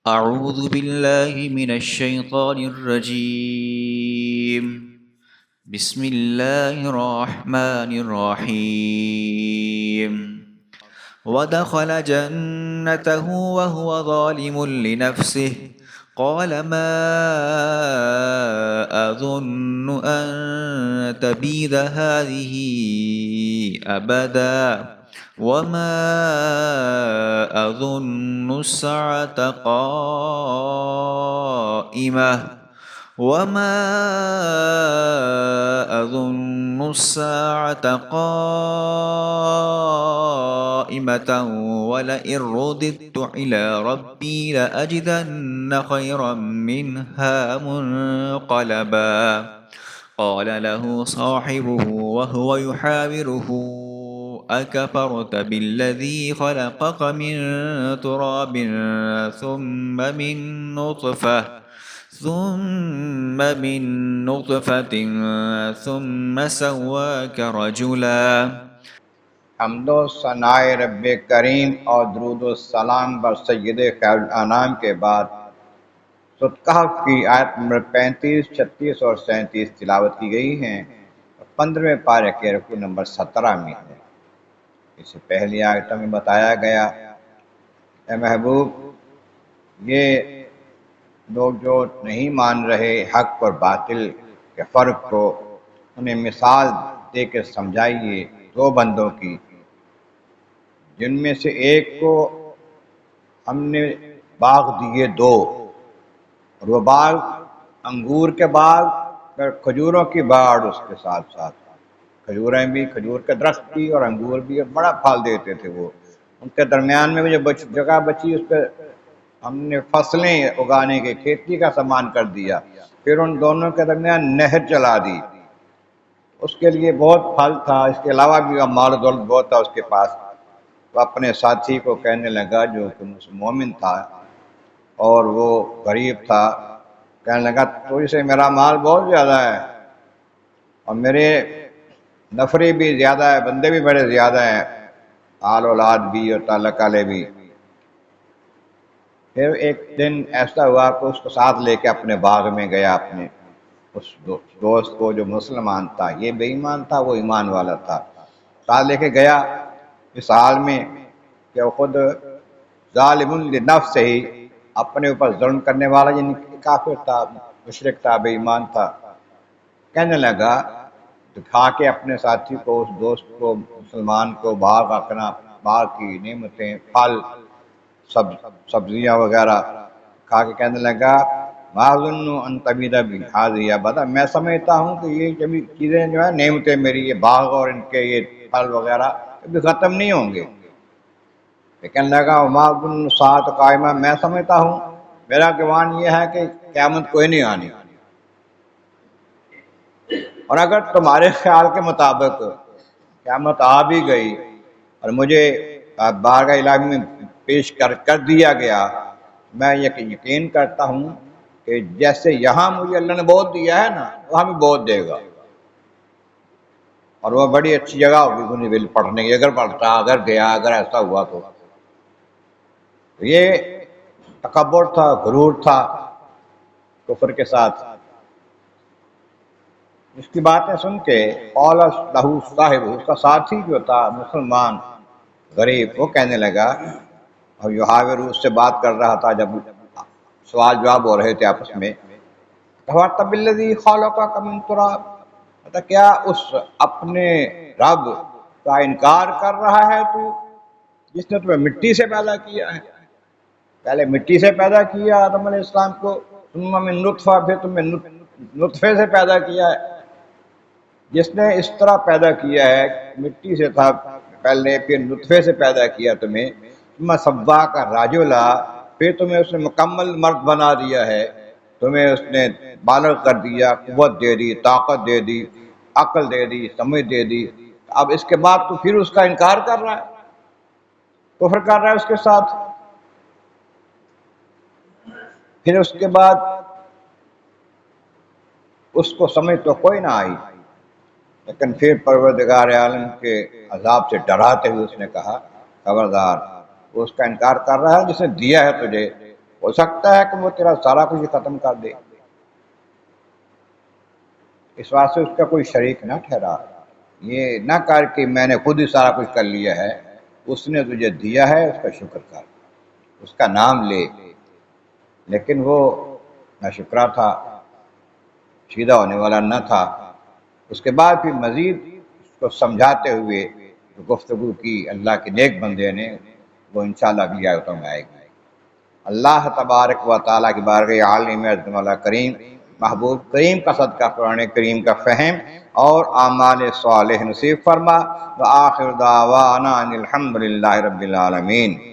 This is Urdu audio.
أعوذ بالله من الشيطان الرجيم. بسم الله الرحمن الرحيم. ودخل جنته وهو ظالم لنفسه قال ما أظن أن تبيد هذه أبدا وما أظن الساعة قائمة وما أظن الساعة قائمة ولئن رددت إلى ربي لأجدن خيرا منها منقلبا. قال له صاحبه وهو يحاوره أكفرت بالذي خلقك من تراب ثم من نطفة ثم سواك رجلا. حمد و ثنائے رب کریم اور درود و سلام بر سید خیر الانام کے بعد سورۃ کہف کی آیت نمبر 35، 36 اور 37 تلاوت کی گئی ہیں، 15ویں پارے کے رکوع نمبر 17 میں ہے۔ اس سے پہلی آیت میں بتایا گیا اے محبوب، یہ لوگ جو نہیں مان رہے حق اور باطل کے فرق کو، انہیں مثال دے کے سمجھائیے دو بندوں کی، جن میں سے ایک کو ہم نے باغ دیے دو، اور وہ باغ انگور کے باغ اور کھجوروں کی باڑ اس کے ساتھ ساتھ، کھجوریں بھی، کھجور کے درخت بھی اور انگور بھی، بڑا پھل دیتے تھے وہ۔ ان کے درمیان میں جو جگہ بچی اس پہ ہم نے فصلیں اگانے کے، کھیتی کا سامان کر دیا، پھر ان دونوں کے درمیان نہر چلا دی، اس کے لیے بہت پھل تھا، اس کے علاوہ بھی مال و دولت بہت تھا اس کے پاس۔ وہ اپنے ساتھی کو کہنے لگا جو کہ مومن تھا اور وہ غریب تھا، کہنے لگا تجھ سے میرا مال بہت زیادہ ہے اور میرے نفری بھی زیادہ ہے، بندے بھی بڑے زیادہ ہیں، آل اولاد بھی اور تعلق والے بھی۔ پھر ایک دن ایسا ہوا کہ اس کو ساتھ لے کے اپنے باغ میں گیا، اپنے اس دوست کو جو مسلمان تھا، یہ بے ایمان تھا، وہ ایمان والا تھا، ساتھ لے کے گیا اس حال میں کہ وہ خود ظالم لنفس سے ہی اپنے اوپر ظلم کرنے والا، یعنی کافر تھا، مشرک تھا، بے ایمان تھا۔ کہنے لگا دکھا کے اپنے ساتھی کو، اس دوست کو، مسلمان کو، باغ اپنا، باغ کی نعمتیں، پھل، سبزیاں وغیرہ کھا کے کہنے لگا ما اظن ان تبید بهذه ابدا، میں سمجھتا ہوں کہ یہ کبھی چیزیں جو ہے نعمتیں میری، یہ باغ اور ان کے یہ پھل وغیرہ کبھی ختم نہیں ہوں گے۔ لیکن لگا وما اظن الساعة قائمہ، میں سمجھتا ہوں، میرا گمان یہ ہے کہ قیامت کوئی نہیں آنی، اور اگر تمہارے خیال کے مطابق قیامت آ بھی گئی اور مجھے بارگاہ الہی میں پیش کر دیا گیا، میں یقین کرتا ہوں کہ جیسے یہاں مجھے اللہ نے بہت دیا ہے نا، وہاں بھی بہت دے گا، اور وہ بڑی اچھی جگہ ہوگی گنیویل پڑھنے کی، اگر پڑھتا، اگر گیا، اگر ایسا ہوا تو۔ یہ تکبر تھا، غرور تھا کفر کے ساتھ۔ اس کی باتیں سن کے قال لہ صاحب، اس کا ساتھی جو تھا مسلمان غریب، وہ کہنے لگا، اور یحاور اس سے بات کر رہا تھا جب سوال جواب ہو رہے تھے آپس میں، کفرت بالذی خلقک من تراب، کیا اس اپنے رب کا انکار کر رہا ہے تو، جس نے تمہیں مٹی سے پیدا کیا ہے؟ پہلے مٹی سے پیدا کیا آدم علیہ السلام کو، ثم من نطفہ، پھر تمہیں نطفے سے پیدا کیا ہے۔ جس نے اس طرح پیدا کیا ہے، مٹی سے تھا پہلے، پھر نطفے سے پیدا کیا تمہیں، ثم سواک رجلا، پھر تمہیں اس نے مکمل مرد بنا دیا ہے، تمہیں اس نے بالغ کر دیا، قوت دے دی، طاقت دے دی، عقل دے دی، سمجھ دے دی، اب اس کے بعد تو پھر اس کا انکار کر رہا ہے، کفر کر رہا ہے اس کے ساتھ۔ پھر اس کے بعد اس کو سمجھ تو کوئی نہ آئی، لیکن پھر پروردگار عالم کے عذاب سے ڈراتے ہوئے اس نے کہا خبردار، وہ اس کا انکار کر رہا ہے جس نے دیا ہے تجھے، ہو سکتا ہے کہ وہ تیرا سارا کچھ ختم کر دے، اس واسطے اس کا کوئی شریک نہ ٹھہرا، یہ نہ کر کہ میں نے خود ہی سارا کچھ کر لیا ہے، اس نے تجھے دیا ہے، اس کا شکر کر، اس کا نام لے۔ لیکن وہ ناشکرا تھا، سیدھا ہونے والا نہ تھا۔ اس کے بعد پھر مزید اس کو سمجھاتے ہوئے گفتگو کی اللہ کے نیک بندے نے، وہ انشاءاللہ اگلی آیتوں میں آئے گی۔ اللہ تبارک و تعالیٰ کی بارگاہ عالم عظمت والا کریم، محبوب کریم کا صدقہ قرآن کریم کا فہم اور اعمال صالح نصیب فرما۔ وآخر دعوانا ان الحمد للہ رب العالمین۔